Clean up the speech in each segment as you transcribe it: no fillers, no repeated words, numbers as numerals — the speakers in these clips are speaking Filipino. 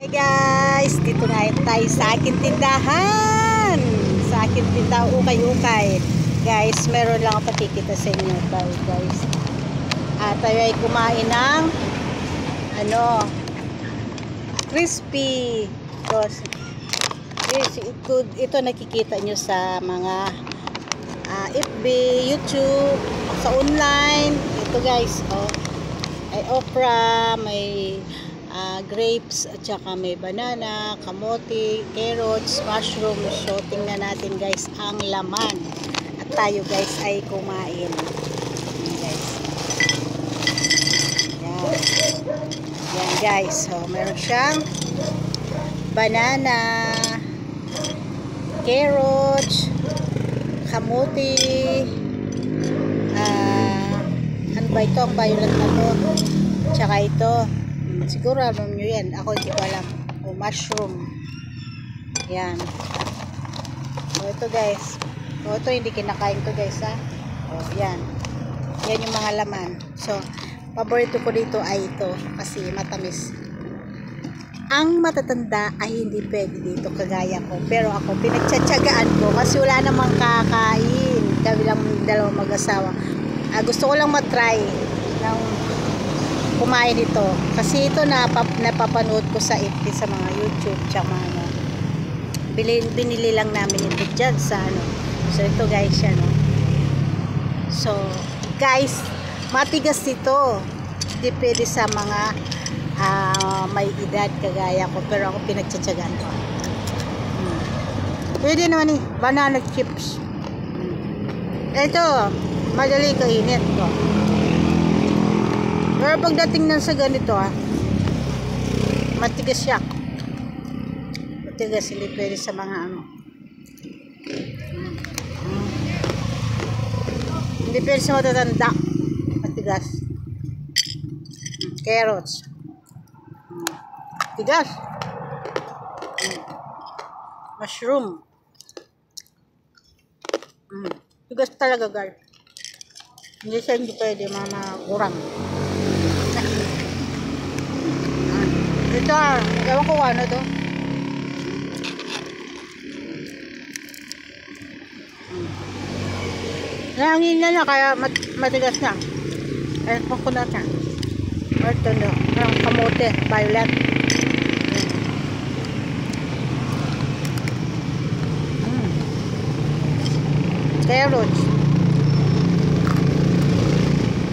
Hey guys, dito ngayon tayo sa aking tindahan. Sa aking tindahan, ukay-ukay. Guys, meron lang ako pakikita sa inyo tayo guys. At tayo ay kumain ng crispy. Ito nakikita nyo sa mga FB, YouTube, sa online. Ito guys, ay okra, may grapes, at saka may banana, kamote, carrots, mushroom. So tingnan natin guys ang laman. At tayo guys ay kumain. Yan guys. Yan guys. So meron siyang banana, carrots, kamote, ano ba ito? Ang violet na to. Tsaka ito. Siguro alam nyo yan. Ako hindi ko alam. Mushroom. Yan. So ito guys. So ito hindi kinakain ko guys ha. Yan. Yan yung mga laman. So paborito ko dito ay ito. Kasi matamis. Ang matatanda ay hindi pwede dito kagaya ko. Pero ako pinagtsatsagaan ko. Kasi wala namang kakain. Kami lang dalawang mag-asawa. Gusto ko lang matry ng kumain ito kasi ito napapanood ko sa FB, sa mga YouTube tsaka mga binili lang namin ito dyan sa so ito guys yan so guys matigas ito, hindi pwede sa mga may edad kagaya ko, pero ako pinagtsatsagaan ko. Pwede naman banana chips. Ito madali kainit to. Pero pagdating na sa ganito matigas siya. Matigas, hindi pwede sa mga hindi pwede sa matatanda. Matigas. Carrots. Matigas. Mushroom. Matigas talaga guys. Hindi siya hindi pwede mga gurang. Ito, ewan ko ano to. Nangin na kaya matigas na. Ayan po ko na ito. Ito na, ang kamote, violet. Carrots.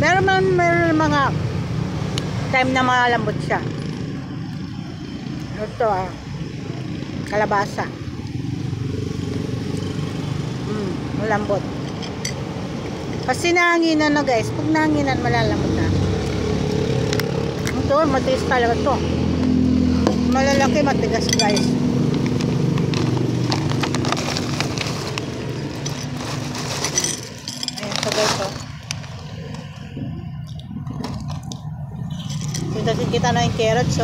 Meron mga time na malambot siya. Ito kalabasa. Malambot. Kasi nahanginan na guys. Pag nahanginan malalambot na. Ito matigas talaga ito. Malalaki matigas guys. Ayan ito guys kita na yung carrots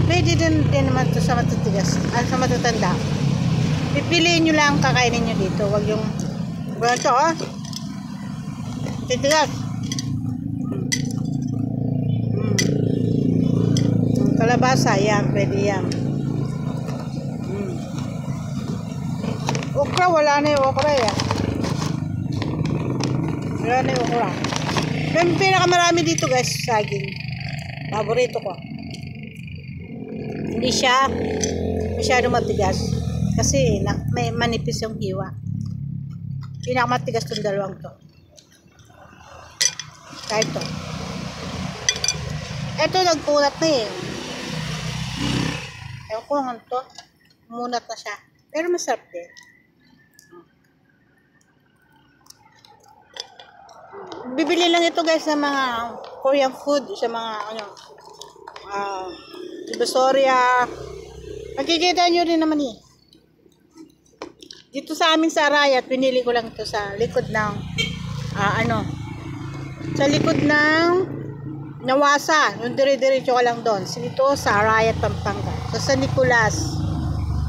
pwede din naman ito sa matutigas sa matatanda. Pipiliin nyo lang kakainin nyo dito, wag yung ito titigas. Kalabasa yan, pwede yan. Okra, wala na yung okra yan. Wala na yung okra. Yung pinakamarami dito guys, saging. Paborito ko. Hindi siya masyado matigas. Kasi may manipis yung hiwa. Pinakamatigas itong dalawang to. Kahit to. Ito nagkunat na ewan ko nga to. Munat na siya. Pero masarap din. Bibili lang ito guys sa mga Korean food, sa mga Divisoria. Nakikita nyo rin naman dito sa amin sa Arayat, pinili ko lang ito sa likod ng sa likod ng Nawasa, yung dire-diretso ka lang doon. Dito sa Arayat, Pampanga. So sa Nicolas.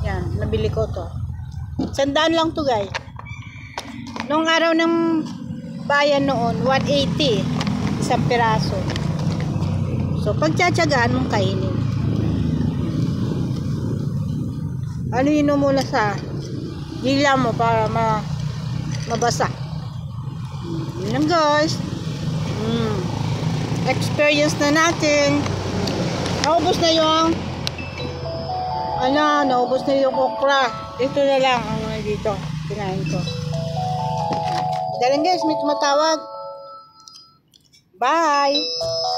Yan, nabili ko to. 100 lang to guys. Nung araw ng bayan noon, 180 isang piraso. So, pagtsatsagaan mong kainin. Anuin mo muna sa dila mo para mabasa. Yun lang guys. Experience na natin. Naubos na yung naubos na yung okra. Ito na lang ang dito. Kinain ko. Dalang guys, may tumatawag. Bye!